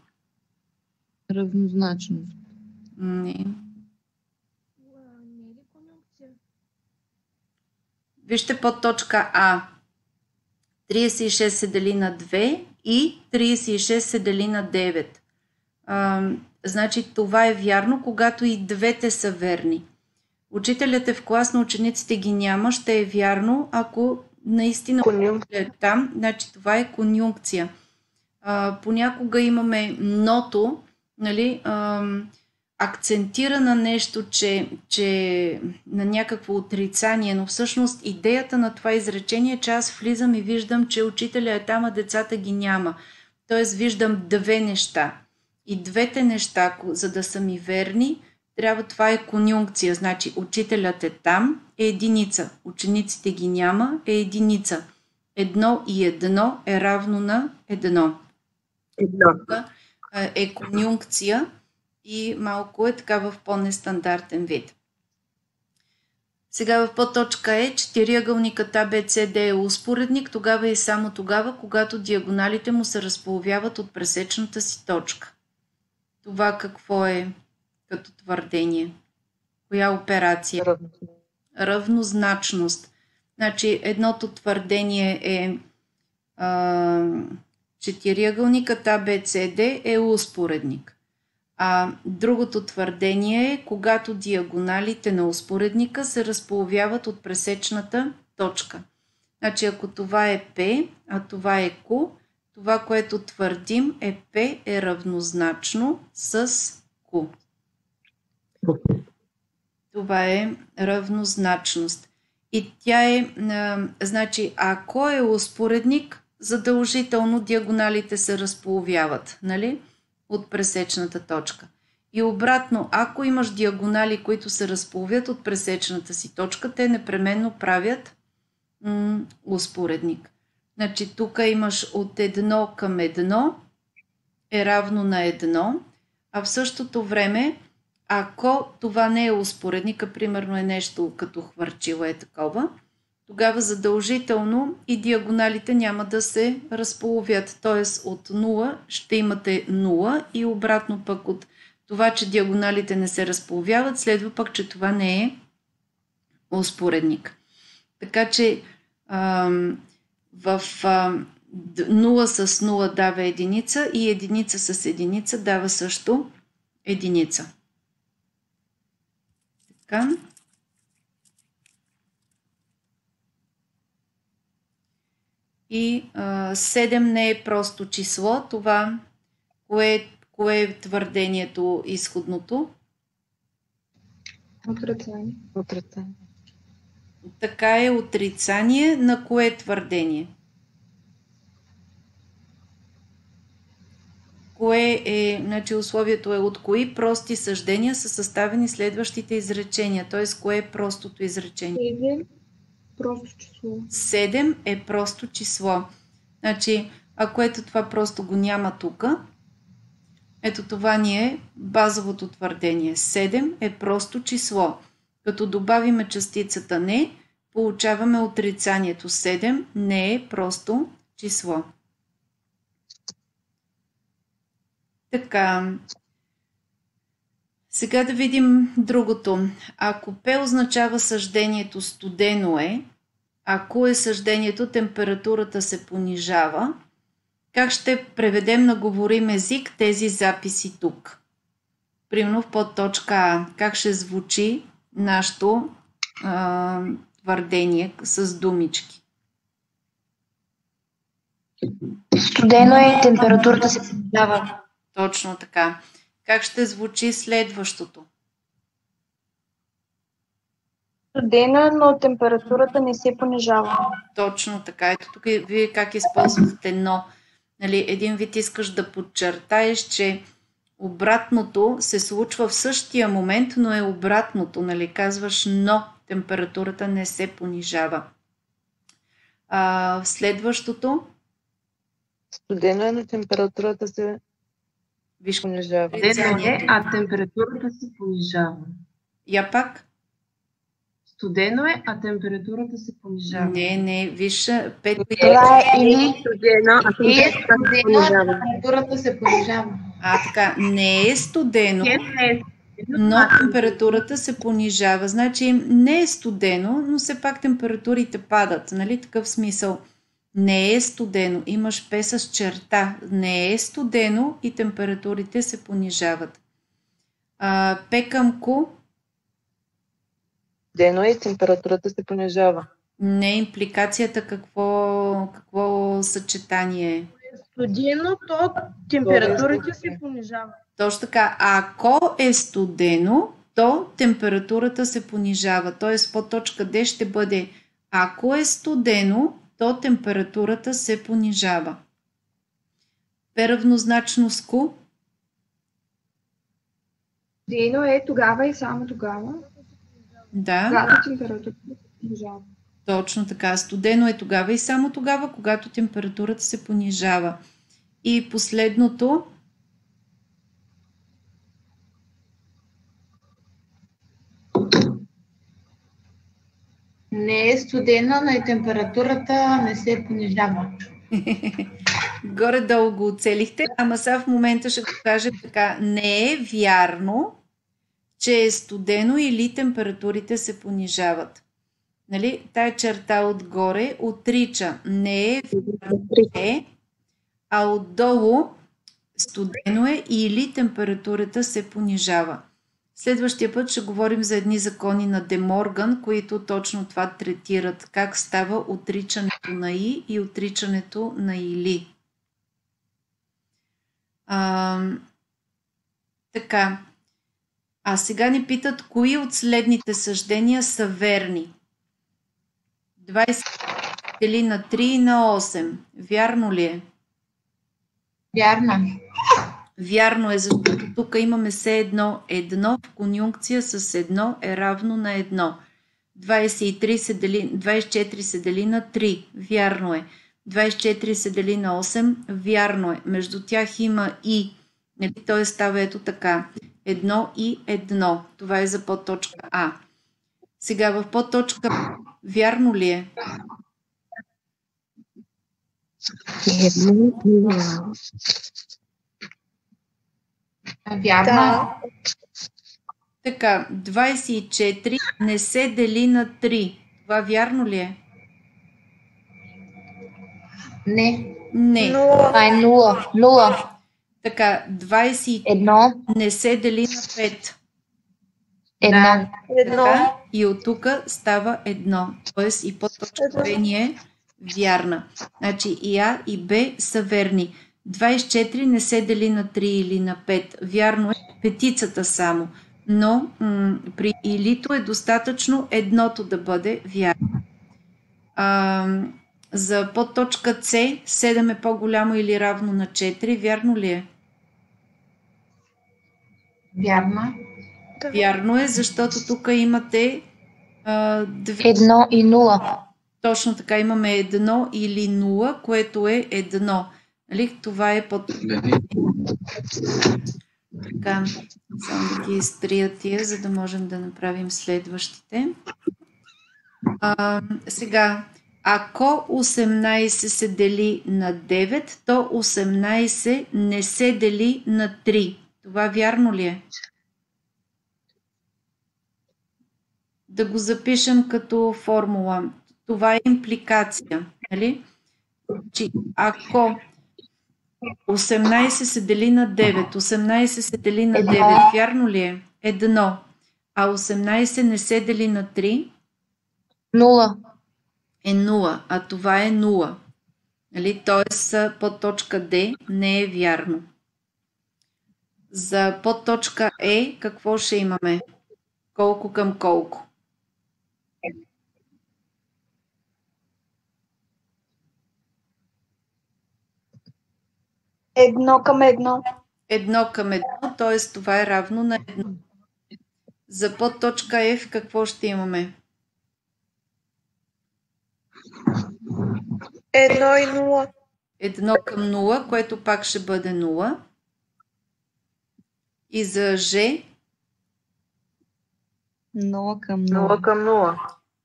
Равнозначност. Не. Вижте под точка А. 36 се дели на 2 и 36 се дели на 9. Значи това е вярно, когато и двете са верни. Учителят е в клас, на учениците ги няма, ще е вярно, ако наистина е там. Значи това е конюнкция. Понякога имаме ното, нали, акцентира на нещо, че на някакво отрицание, но всъщност идеята на това изречение е, че аз влизам и виждам, че учителя е там, а децата ги няма. Тоест виждам две неща. И двете неща, за да са ми верни, това е конюнкция. Значи учителят е там, е единица. Учениците ги няма, е единица. 1 и 1 е равно на 1. Е конюнкция и малко е така в по-нестандартен вид. Сега в подточка Е, четириъгълникът ABCD е успоредник, тогава и само тогава, когато диагоналите му се разполовяват от пресечната си точка. Това какво е като твърдение? Коя операция? Равнозначност. Значи едното твърдение е четириъгълникът ABCD е успоредник. А другото твърдение е, когато диагоналите на успоредника се разполовяват от пресечната точка. Значи ако това е P, а това е Q, това, което твърдим е P е равнозначно с Q. Това е равнозначност. И тя е, значи, ако е успоредник, задължително диагоналите се разполовяват, нали? От пресечната точка. И обратно, ако имаш диагонали, които се разполовят от пресечната си точка, те непременно правят успоредник. Значи тук имаш от 1 към 1 е равно на 1, а в същото време, ако това не е успоредник, а примерно е нещо като хвърчило е такова, тогава задължително и диагоналите няма да се разполовят. Т.е. от 0 ще имате 0 и обратно пък от това, че диагоналите не се разполовяват, следва пък, че това не е успоредник. Така че в 0 с 0 дава единица и единица с единица дава също единица. Така. И 7 не е просто число. Това, кое е твърдението изходното? Отрицание. Така е отрицание. На кое е твърдение? Кое е, значи условието е от кои прости съждения са съставени следващите изречения, т.е. кое е простото изречение? 7 просто число. 7 е просто число. Значи, ако ето това просто го няма тук, ето това ни е базовото твърдение. 7 е просто число. Като добавиме частицата не, получаваме отрицанието. 7 не е просто число. Така, сега да видим другото. Ако П означава съждението студено е, ако е съждението температурата се понижава, как ще преведем на говорим език тези записи тук? Примерно в подточка А. Как ще звучи нашето твърдение с думички? Студено е, температурата се понижава. Точно така. Как ще звучи следващото? Студено, но температурата не се понижава. Точно така. Ето тук вие как използвахте но. Нали, един вид искаш да подчертаеш, че Обратното се случва в същия момент, но е обратното, нали? Казваш, но температурата не се понижава. Следващото. Студено е, но температурата се Виж, понижава. Студено е, а температурата се понижава. я пак. Студено е, а температурата се понижава. Не, виж, Петко. Това е или Студено, а И е студено, температурата се понижава. Така, не е студено, но температурата се понижава. Значи не е студено, но все пак температурите падат. Нали? Такъв смисъл. Не е студено. Имаш П с черта. Не е студено и температурите се понижават. П към Q. Студено е и температурата се понижава. Не е импликацията какво съчетание е. Студено, то температурите се понижават. Точно така. Ако е студено, то температурата се понижава. Т.е. по точка Д ще бъде ако е студено, то температурата се понижава. П равнозначно с Q. Студено е тогава и само тогава, Да, когато температурата се понижава. точно така. Студено е тогава и само тогава, когато температурата се понижава. И последното. Не е студено, но и температурата не се понижава. Горе-долу го оцелихте, ама сега в момента ще го кажа така. Не е вярно, че е студено или температурите се понижават. Нали? Тая черта отгоре отрича. Не е вярно, че, а отдолу студено е или температурата се понижава. Следващия път ще говорим за едни закони на Де Морган, които точно това третират. Как става отричането на и отричането на или. Така. А сега ни питат, кои от следните съждения са верни? 20 дели на 3 и на 8. Вярно ли е? Вярно. Вярно е, защото тук имаме все едно. Едно в конюнкция с едно е равно на едно. 24 се дели на 3. Вярно е. 24 се дели на 8. Вярно е. Между тях има и. Той става ето така. Едно и едно. Това е за подточка А. Сега в подточка Б. Вярно ли е? Вярно. Така, 24 не се дели на 3. Това вярно ли е? Не. Не. това е 0. Така, 20 Едно. не се дели на 5. Едно. Така, и от тук става 1. Тоест и подточка Б ни е вярна. Значи и А и Б са верни. 24 не се дели на 3 или на 5. Вярно е петицата само. Но при илито е достатъчно едното да бъде вярно. За подточка С 7 е по-голямо или равно на 4. Вярно ли е? Вярно. Вярно е, защото тук имате две. 1 и 0. Точно така, имаме 1 или 0, което е 1. Нали? Това е под... Така, само да ги изтрия тия, за да можем да направим следващите. Сега, ако 18 се дели на 9, то 18 не се дели на 3. Това вярно ли е? Да го запишем като формула. Това е импликация. Нали? Че ако 18 се дели на 9, 18 се дели на 9, вярно ли е? 1. А 18 не се дели на 3? 0. Е 0, а това е 0. Нали? Тоест подточка Д не е вярно. За подточка Е какво ще имаме? Колко към колко? 1 към 1. 1 към 1, т.е. това е равно на 1. За подточка F какво ще имаме? 1 и 0. 1 към 0, което пак ще бъде 0. И за G 0 към 0 0. към 0.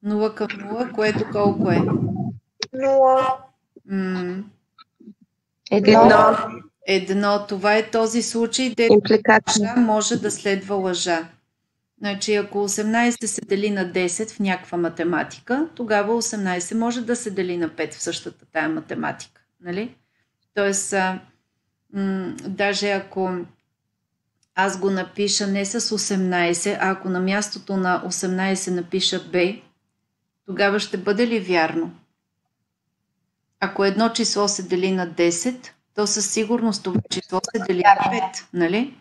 0 към 0, което колко е? 0. Едно. Едно. Това е този случай, дето Импликация. лъжа може да следва лъжа. Значи, ако 18 се дели на 10 в някаква математика, тогава 18 може да се дели на 5 в същата тая математика. Нали? Тоест, даже ако аз го напиша не с 18, а ако на мястото на 18 напиша B, тогава ще бъде ли вярно? Ако едно число се дели на 10, то със сигурност това число се дели на 5, нали?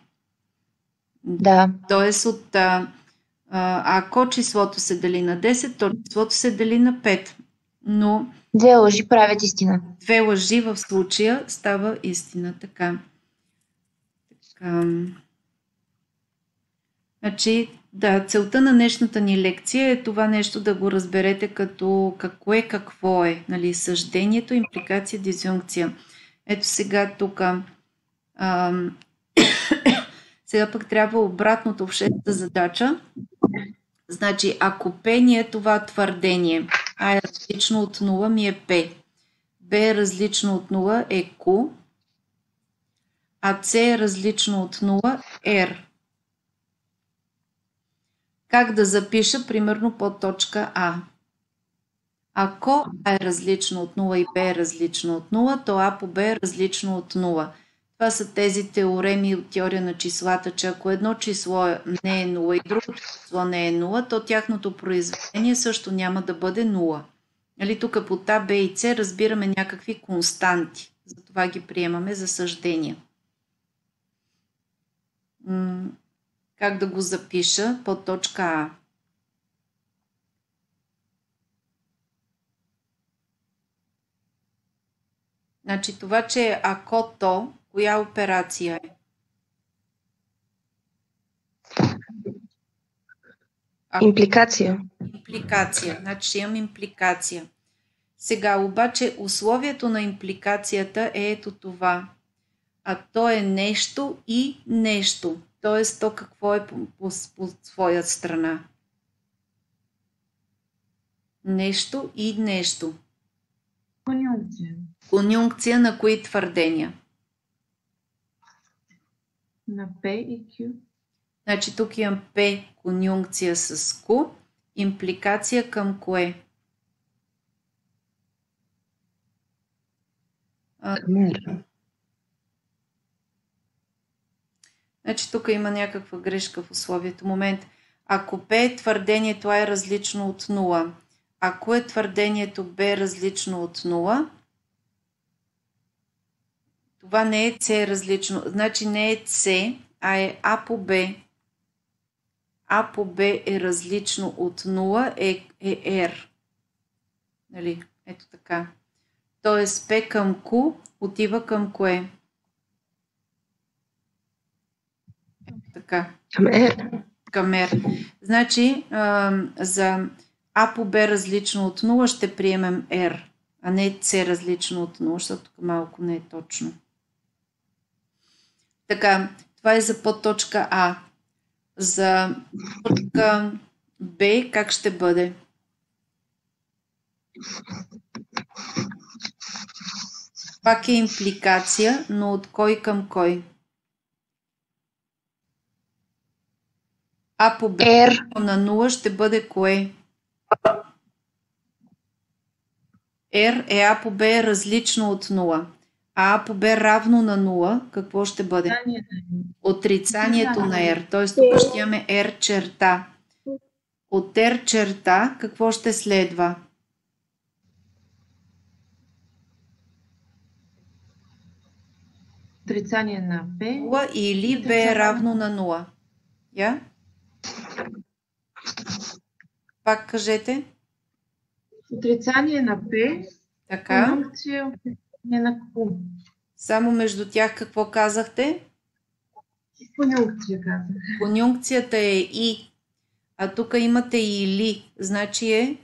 Да. Тоест, ако числото се дели на 10, то числото се дели на 5. Но Две лъжи правят истина. две лъжи в случая става истина. Така. Значи, да, целта на днешната ни лекция е това нещо да го разберете като какво е. Нали, съждението, импликация, дизюнкция. Ето сега тук сега пък трябва обратното в шестата задача. Значи, ако P ни е това твърдение, А е различно от 0, ми е P. B е различно от 0 е Q, а C е различно от 0 R. Как да запиша, примерно, по точка А? Ако А е различно от 0 и B е различно от 0, то А по B е различно от 0. Това са тези теореми от теория на числата, че ако едно число не е 0 и другото число не е 0, то тяхното произведение също няма да бъде 0. Нали, тук под А, Б и С разбираме някакви константи. Затова ги приемаме за съждения. Как да го запиша? Под точка А. Значи това, че е ако то, коя операция е? Импликация. Импликация. Значи имам импликация. Сега обаче условието на импликацията е ето това. А то е нещо и нещо. Тоест то какво е по своя страна? Нещо и нещо. Конюнкция. Конюнкция на кои твърдения? На P и Q. Значи тук имам P конюнкция с Q. Импликация към кое? Значи тук има някаква грешка в условието. Момент. Ако P е твърдението А е различно от 0, ако е твърдението Б е различно от 0, това не е С различно. Значи не е С, а е А по Б. А по Б е различно от 0, е R. Нали? Ето така. Тоест P към Q отива към кое? Така. Към R. Към R. Значи за А по Б различно от 0 ще приемем R, а не С различно от 0, защото тук малко не е точно. Така, това е за подточка А. За точка Б как ще бъде? Пак е импликация, но от кой към кой? А по Б на 0 ще бъде кое? R е А по Б е различно от 0. А по Б равно на 0, какво ще бъде? Отрицанието на R. Т.е. тук ще имаме R черта. От R черта какво ще следва? Отрицание на P. 0 или B е равно на 0. Я? Пак кажете. Отрицание на P. Така. Конюнкция отрицание на Q. Само между тях какво казахте? Конюнкция казах. Конюнкцията е и, а тук имате или, значи е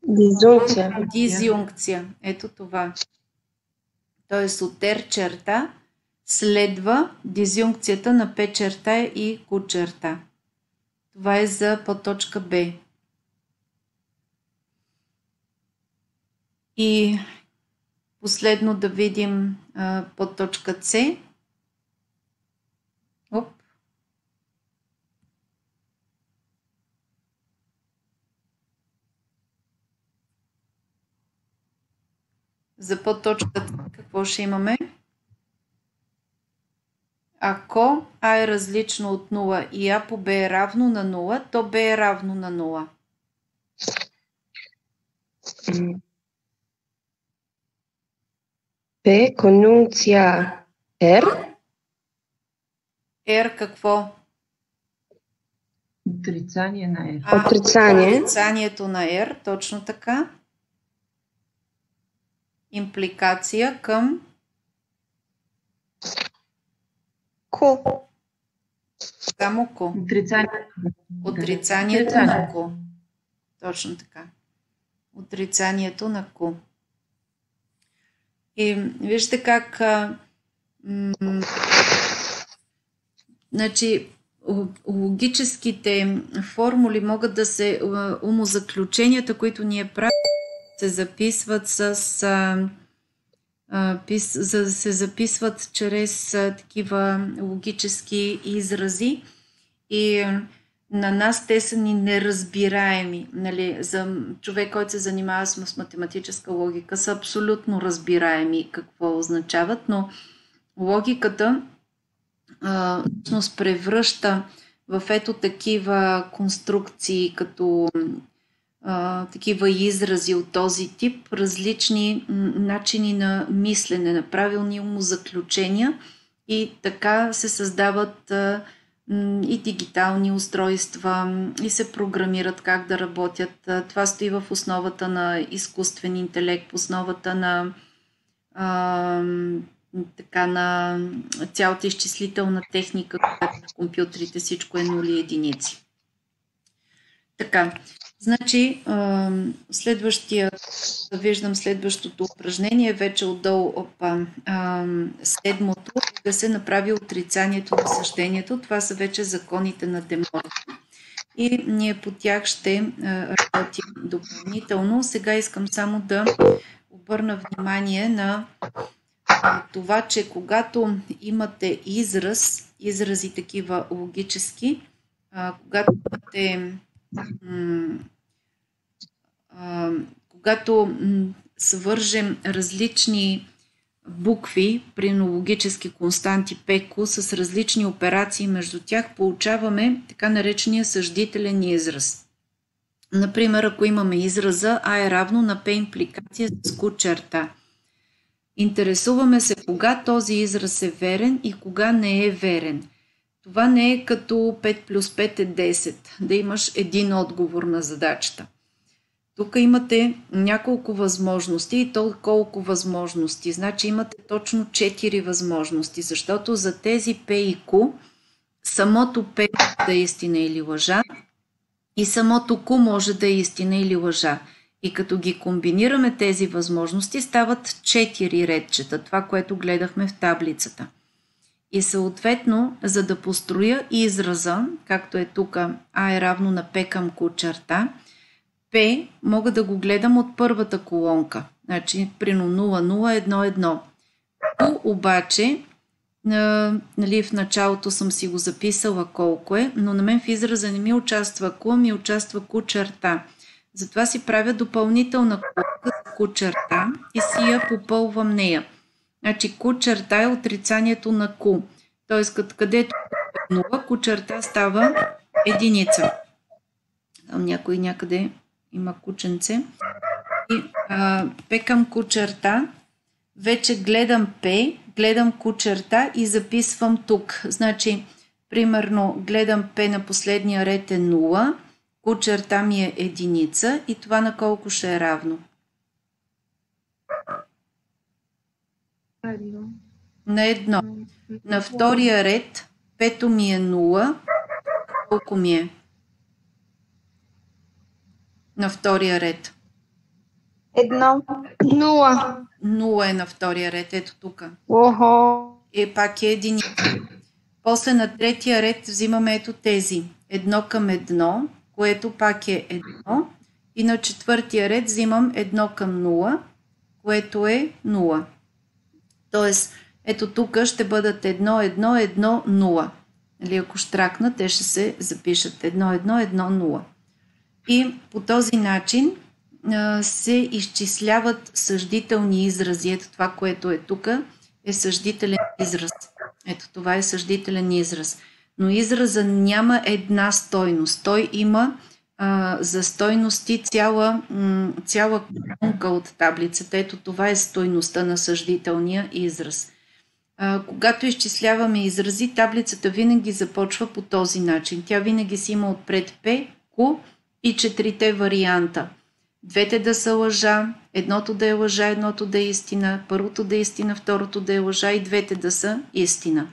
Дизюнкция. дизюнкция. Ето това. Тоест от R черта следва дизюнкцията на P черта и Q черта. Това е за подточка Б. И последно да видим подточка С. Оп. За подточка С какво ще имаме? Ако А е различно от 0 и А по Б е равно на 0, то Б е равно на 0. П, конюнкция R. R какво? Отрицание на R. Отрицание. Отрицанието на R, точно така. Импликация към Ку. само Q. Отрицанието на Q. Точно така. Отрицанието на Q. И вижте как значи, логическите формули могат да се, умозаключенията, които ние правим, се записват се записват чрез такива логически изрази и на нас те са ни неразбираеми. Нали? За човек, който се занимава с математическа логика, са абсолютно разбираеми какво означават, но логиката всъщност превръща в ето такива конструкции, като такива изрази от този тип, различни начини на мислене, на правилни умозаключения и така се създават и дигитални устройства и се програмират как да работят. Това стои в основата на изкуствен интелект, в основата на на цялата изчислителна техника, когато на компютрите всичко е нули и единици. Така, значи виждам следващото упражнение, вече отдолу седмото, да се направи отрицанието на същението. Това са вече законите на Деморт. И ние по тях ще работим допълнително. Сега искам само да обърна внимание на това, че когато имате изрази такива логически, когато свържем различни букви при логически константи ПQ с различни операции между тях, получаваме така наречения съждителен израз. Например, ако имаме израза А е равно на P импликация с Q черта. Интересуваме се кога този израз е верен и кога не е верен. Това не е като 5 плюс 5 е 10, да имаш един отговор на задачата. Тук имате няколко възможности и то колко възможности. Значи имате точно 4 възможности, защото за тези P и Q самото P да е истина или лъжа и самото Q може да е истина или лъжа. И като ги комбинираме тези възможности, стават 4 редчета, това, което гледахме в таблицата. И съответно, за да построя израза, както е тук А е равно на P към Q черта, P мога да го гледам от първата колонка, значи примерно 0, 0, 1, 1. Q обаче, нали, в началото съм си го записала колко е, но на мен в израза не ми участва Q, ми участва Q черта. Затова си правя допълнителна колонка за Q черта и си я попълвам нея. Значи Q черта е отрицанието на Q. Т.е. където е 0, Q черта става единица. Там някой някъде има кученце. И P към Q черта. Вече гледам P, гледам Q черта и записвам тук. Значи, примерно, гледам P на последния ред е 0, Q черта ми е единица и това на колко ще е равно? На 1. На втория ред пето ми е 0. Колко ми е? На втория ред. 1. 0. 0 е на втория ред. Ето тук. Охо. Пак е единица. После на третия ред взимаме ето тези. 1 към 1, което пак е 1. И на четвъртия ред взимам 1 към 0, което е 0. Тоест, ето тук ще бъдат 1, 1, 1, 0. Нали, ако штракна, те ще се запишат 1, 1, 1, 0. И по този начин се изчисляват съждителни изрази. Ето това, което е тук, е съждителен израз. Ето това е съждителен израз. Но израза няма една стойност. Той има за стойности цяла колонка от таблицата. Ето това е стойността на съждителния израз. Когато изчисляваме изрази, таблицата винаги започва по този начин. Тя винаги си има отпред P, Q и 4 варианта. Двете да са лъжа, едното да е лъжа, едното да е истина, първото да е истина, второто да е лъжа и двете да са истина.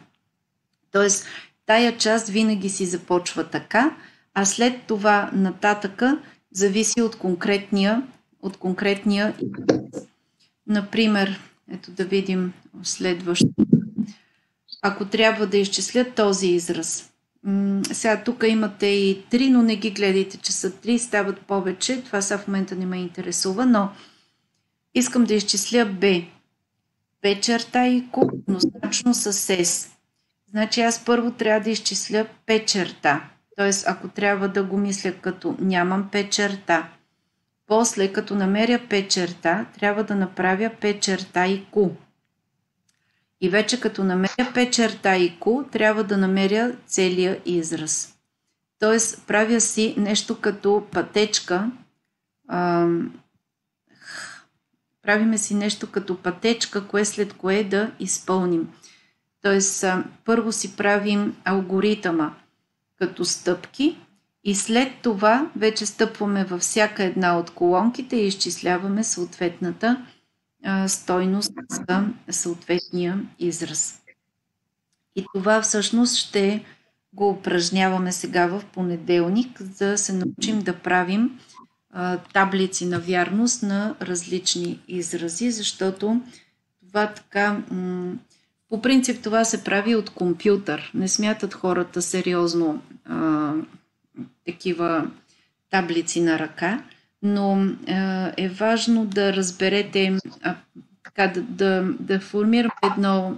Тоест, тая част винаги си започва така, а след това нататъка зависи от конкретния израз. Например, ето да видим следващото. Ако трябва да изчислят този израз. Сега тук имате и 3, но не ги гледайте, че са 3, стават повече. Това сега в момента не ме интересува, но искам да изчисля B. B черта и Q, еднозначно с S. Значи аз първо трябва да изчисля P черта. Тоест, ако трябва да го мисля като нямам P черта. После, като намеря P черта, трябва да направя P черта и Q. И вече като намеря P черта и Q, трябва да намеря целия израз. Тоест, правя си нещо като пътечка. Правиме си нещо като пътечка, кое след кое да изпълним. Тоест, първо си правим алгоритъма като стъпки и след това вече стъпваме във всяка една от колонките и изчисляваме съответната стойност за съответния израз. И това всъщност ще го упражняваме сега в понеделник, за да се научим да правим таблици на вярност на различни изрази, защото това така... По принцип това се прави от компютър. Не смятат хората сериозно такива таблици на ръка, но е важно да разберете, да формираме едно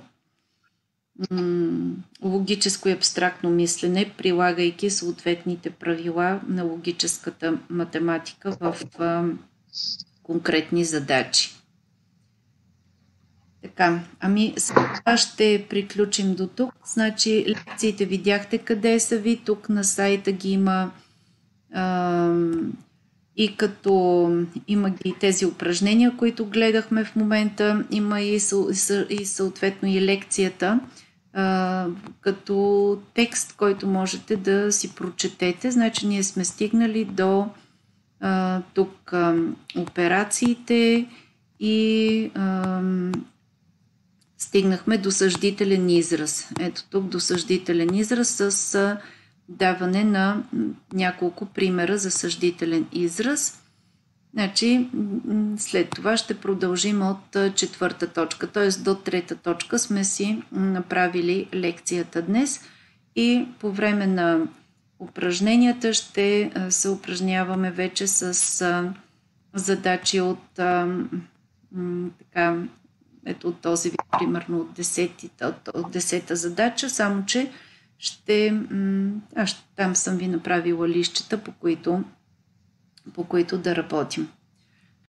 логическо и абстрактно мислене, прилагайки съответните правила на логическата математика в конкретни задачи. Така, сега ще приключим до тук. Значи лекциите видяхте къде са ви, тук на сайта ги има и като има ги тези упражнения, които гледахме в момента, има и съответно и лекцията като текст, който можете да си прочетете. Значи ние сме стигнали до тук операциите и стигнахме до съждителен израз. Ето тук до съждителен израз с даване на няколко примера за съждителен израз. Значи, след това ще продължим от четвърта точка, т.е. до трета точка сме си направили лекцията днес и по време на упражненията ще се упражняваме вече с задачи от ето от този вид, примерно от 10-та задача, само че там съм ви направила листчета, по които да работим.